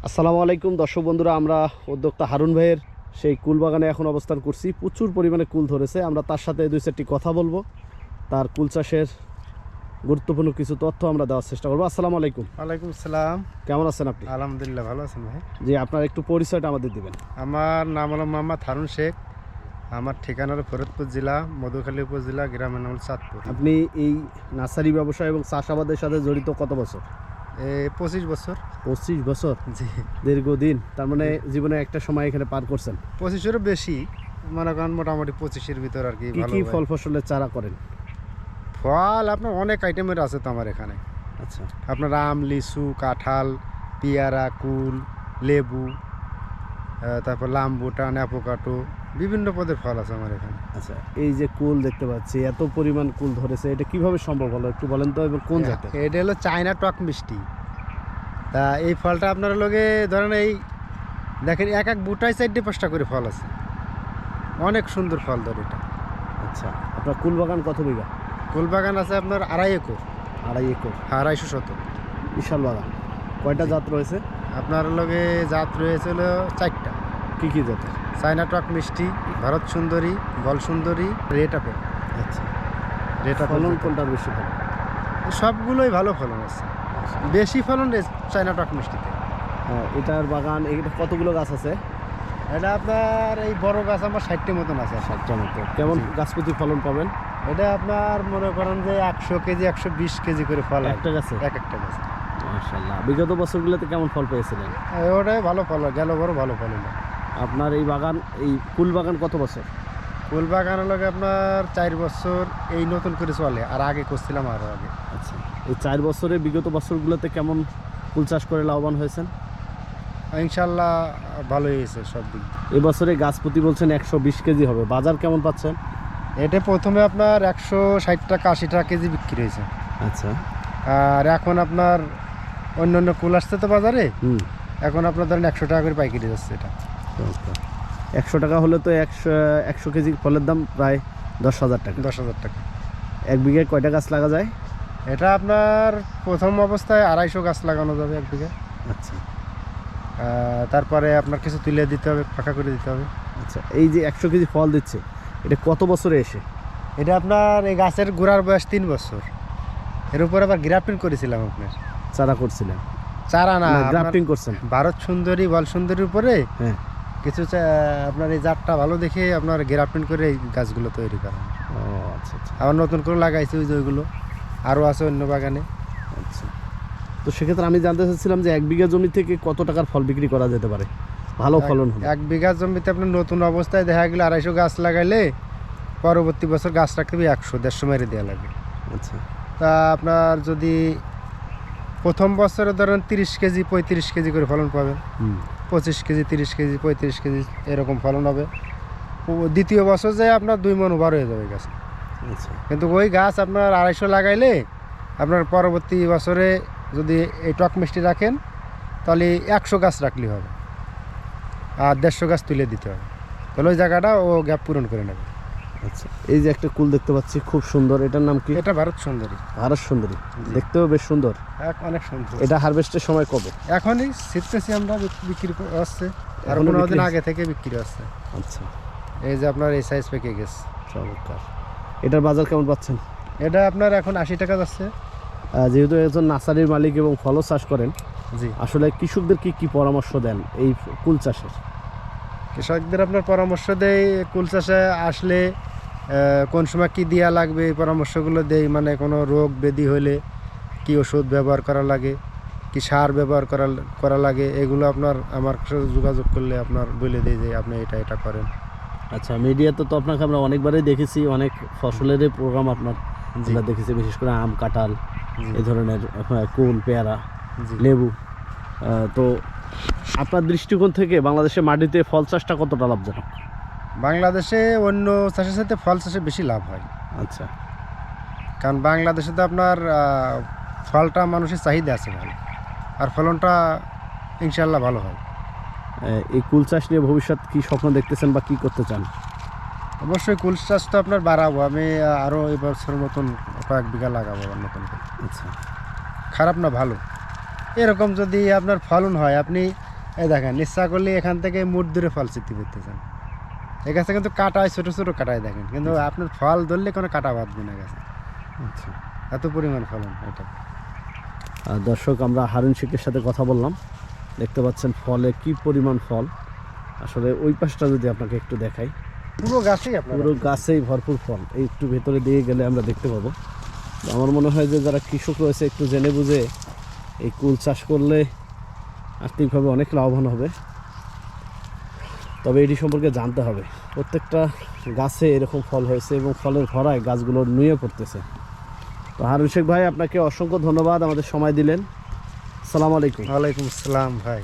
আসসালামু আলাইকুম দর্শক বন্ধুরা, আমরা উদ্যোক্তা হারুন ভাইয়ের সেই কুল বাগানে এখন অবস্থান করছি। প্রচুর পরিমাণে কুল ধরেছে। আমরা তার সাথে দুই চারটি কথা বলবো, তার কুল চাষের গুরুত্বপূর্ণ কিছু তথ্য আমরা দেওয়ার চেষ্টা করবো। আসসালামু আলাইকুম। ওয়ালাইকুম আসসালাম। কেমন আছেন আপনি? আলহামদুলিল্লাহ, ভালো আছেন ভাই? জি, আপনার একটু পরিচয়টা আমাদের দিবেন। আমার নাম হলো মোহাম্মদ হারুন শেখ। আমার ঠিকানা হলো ফরিদপুর জেলা, মধুখালী উপজেলা, গ্রামের নাম হলো চাঁদপুর। আপনি এই নার্সারি ব্যবসা এবং চাষাবাদের সাথে জড়িত কত বছর? 25 বছর। 25 বছর? জি, দীর্ঘদিন। তার মানে জীবনে একটা সময় এখানে পার করছেন। 25-এরও বেশি, মনে করেন মোটামুটি 25-এর ভিতর আর কি। কি কি ফল ফসলের চারা করেন? ফল আপনার অনেক আইটেমের আছে তো আমার এখানে। আচ্ছা, আপনার আম, লিচু, কাঁঠাল, পেয়ারা, কুল, লেবু, তারপর লাম্বুটান, অ্যাভোকাডো, বিভিন্ন পদের ফল আছে আমার এখানে। আচ্ছা, এই যে কুল দেখতে পাচ্ছি, এত পরিমাণ কুল ধরেছে, এটা কিভাবে সম্ভব হলো একটু বলেন তো, এবং কোন জাতের? এটা হলো চায়না টক মিষ্টি। তা এই ফলটা আপনার লগে ধরেন এই দেখেন, এক এক বুটায় 4-5টা করে ফল আছে। অনেক সুন্দর ফল ধরে এটা। আচ্ছা, আপনার কুল বাগান কত বিঘা? কুল বাগান আছে আপনার 2.5 একর। 2.5 একর? 250 শতক। বিশাল বাগান। কয়টা জাত রয়েছে? আপনার লগে জাত রয়েছে হলো 4টা। কি কি জাতের? চায়না টক মিষ্টি, ভারত সুন্দরী, বল সুন্দরী, রেড আপেল। আচ্ছা, রেড আপেল ফলন কোনটার বেশি ভালো? সবগুলোই ভালো ফলন আছে। বেশি ফলন চায়না টক মিষ্টিতে। হ্যাঁ, এটার বাগান, এটা কতগুলো গাছ আছে? এটা আপনার এই বড় গাছ আমার 60টা মতন আছে। 60টার মতো। কেমন জি। গাছ প্রতি ফলন পাবেন? এটা আপনার মনে করেন যে 100 কেজি 120 কেজি করে ফল একটা গাছে? এক একটা গাছে। মাশাআল্লাহ। বিগত বছরগুলোতে কেমন ফল পেয়েছিলেন? ওটাই ভালো ফল, গেল বড় ভালো ফল হলো। আপনার এই বাগান, এই কুল বাগান কত বছর? ফুল বাগানের লগে আপনার 4 বছর এই নতুন করে চলে, আর আগে করছিলাম আরও আগে। আচ্ছা, এই 4 বছরে বিগত বছরগুলোতে কেমন কুল চাষ করে লাভবান হয়েছেন? ইনশাল্লাহ ভালোই হয়েছে সব দিক দিয়ে। এবছরে গাছ প্রতি বলছেন 120 কেজি হবে, বাজার কেমন পাচ্ছেন? এটা প্রথমে আপনার 160 টাকা 80 টাকা কেজি বিক্রি হয়েছে। আচ্ছা। আর এখন আপনার অন্য অন্য কুল আসছে তো বাজারে, হুম। এখন আপনার ধরেন 100 টাকা করে পাইকারি যাচ্ছে এটা। 100 টাকা হলে তো 100 কেজি ফলের দাম প্রায় 10,000 টাকা। 10,000 টাকা। 1 বিঘায় কয়টা গাছ লাগা যায়? এটা আপনার প্রথম অবস্থায় 250 গাছ লাগানো যাবে 1 বিঘা। আচ্ছা তারপরে আপনার কিছু তুলে দিতে হবে, ফাঁকা করে দিতে হবে। আচ্ছা, এই যে 100 কেজি ফল দিচ্ছে, এটা কত বছরে এসে? এটা আপনার এই গাছের গোড়ার বয়স 3 বছর। এর উপর আবার গ্রাফটিং করেছিলাম আপনার। চারা করছিলেন? চারা না, গ্রাফটিং করছেন? ভারত সুন্দরী, বল সুন্দরীর উপরে হ্যাঁ। কিছু আপনার এই জাতটা ভালো দেখে আপনার গ্রাফটিং করে এই গাছগুলো তৈরি করা। ও আচ্ছা আচ্ছা আবার নতুন করে লাগাইছি ওই যে ওইগুলো, আরও আছে অন্য বাগানে। আচ্ছা। তো সেক্ষেত্রে আমি জানতে চাচ্ছিলাম যে 1 বিঘা জমি থেকে কত টাকার ফল বিক্রি করা যেতে পারে ভালো ফলন হলে? 1 বিঘা জমিতে আপনার নতুন অবস্থায় দেখা গেলে 250 গাছ লাগাইলে পরবর্তী বছর গাছ রাখতে 100-150 মেরে দেওয়া লাগে। আচ্ছা। তা আপনার যদি প্রথম বছরে ধরেন 30 কেজি 35 কেজি করে ফলন পাবেন, 25 কেজি 30 কেজি 35 কেজি এরকম ফলন হবে। দ্বিতীয় বছর যে আপনার 2 মণ ওভার হয়ে যাবে গাছ। আচ্ছা। কিন্তু ওই গাছ আপনার 250 লাগাইলে আপনার পরবর্তী বছরে যদি এই টক মিষ্টি রাখেন তাহলে 100 গাছ রাখলেই হবে, আর 150 গাছ তুলে দিতে হবে, তাহলে ওই জায়গাটা ও গ্যাপ পূরণ করে নেবে। আচ্ছা, এই যে একটা কুল দেখতে পাচ্ছি খুব সুন্দর, এটার নাম কি? এটা ভারত সুন্দরী। ভারত সুন্দরী, দেখতেও বেশ সুন্দর। অনেক সুন্দর। এটা হারভেস্টের সময় কবে? এখনই ছিটতেছি আমরা, বিক্রি আসছে আর এখনো 15 দিন বিক্রি আগে থেকে বিক্রি আসছে। আচ্ছা, এই যে আপনার এই সাইজ পেকে গেছে। চমৎকার। এটার বাজার কেমন পাচ্ছেন? এটা আপনার এখন 80 টাকা যাচ্ছে। যেহেতু একজন নার্সারির মালিক এবং ফল চাষ করেন, জি, আসলে কৃষকদের কি কি পরামর্শ দেন এই কুল চাষের? কৃষকদের আপনার পরামর্শ দেয় কুল চাষে আসলে কোন সময় কি দেওয়া লাগবে এই পরামর্শগুলো দেয়। মানে কোনো রোগ ব্যাধি হলে কি ওষুধ ব্যবহার করা লাগে, কি সার ব্যবহার করা লাগে, এগুলো আপনার আমার সাথে যোগাযোগ করলে আপনার বলে দেয় যে আপনি এটা এটা করেন। আচ্ছা, মিডিয়াতে তো আপনাকে আমরা অনেকবারই দেখেছি, অনেক ফসলেরই প্রোগ্রাম আপনার আমরা দেখেছি, বিশেষ করে আম, কাঁঠাল, এই ধরনের কুল, পেয়ারা, লেবু। তো আপনার দৃষ্টিকোণ থেকে বাংলাদেশের মাটিতে ফল চাষটা কতটা লাভজনক? বাংলাদেশে অন্য চাষের সাথে ফল চাষে বেশি লাভ হয়। আচ্ছা। কারণ বাংলাদেশে তো আপনার ফলটা মানুষের চাহিদা আছে ভালো, আর ফলনটা ইনশাল্লাহ ভালো হয়। এই কুল চাষ নিয়ে ভবিষ্যৎ কি স্বপ্ন দেখতেছেন বা কি করতে চান? অবশ্যই কুল চাষ তো আপনার বাড়াবো, আমি আরও এই বছর নতুন কয়েক বিঘা লাগাবো আবার নতুন করে। আচ্ছা। খারাপ না, ভালো। এরকম যদি আপনার ফলন হয়, আপনি এই দেখেন ইচ্ছা করলে এখান থেকে মুঠ দূরে ফল চিত্তি করতেছেন। এই গাছে কিন্তু কাটায় ছোট ছোট কাটায় দেখেন, কিন্তু আপনার ফল ধরলে কোনো কাটা বাঁধবে না গাছে, আচ্ছা। এত পরিমাণ ফলন এটা। দর্শক, আমরা হারুন শেখের সাথে কথা বললাম, দেখতে পাচ্ছেন ফলে কি পরিমাণ ফল। আসলে ওই পাশটা যদি আপনাকে একটু দেখাই, পুরো গাছেই আপনার পুরো গাছেই ভরপুর ফল। এই একটু ভেতরে দিয়ে গেলে আমরা দেখতে পাবো। তো আমার মনে হয় যে যারা কৃষক রয়েছে একটু জেনে বুঝে এই কুল চাষ করলে আর্থিকভাবে অনেক লাভবান হবে। তবে এটি সম্পর্কে জানতে হবে। প্রত্যেকটা গাছে এরকম ফল হয়েছে এবং ফলের ভরায় গাছগুলো নুয়ে পড়তেছে। তো হারুন শেখ ভাই, আপনাকে অসংখ্য ধন্যবাদ, আমাদের সময় দিলেন। আসসালামু আলাইকুম। ওয়ালাইকুম আসসালাম ভাই।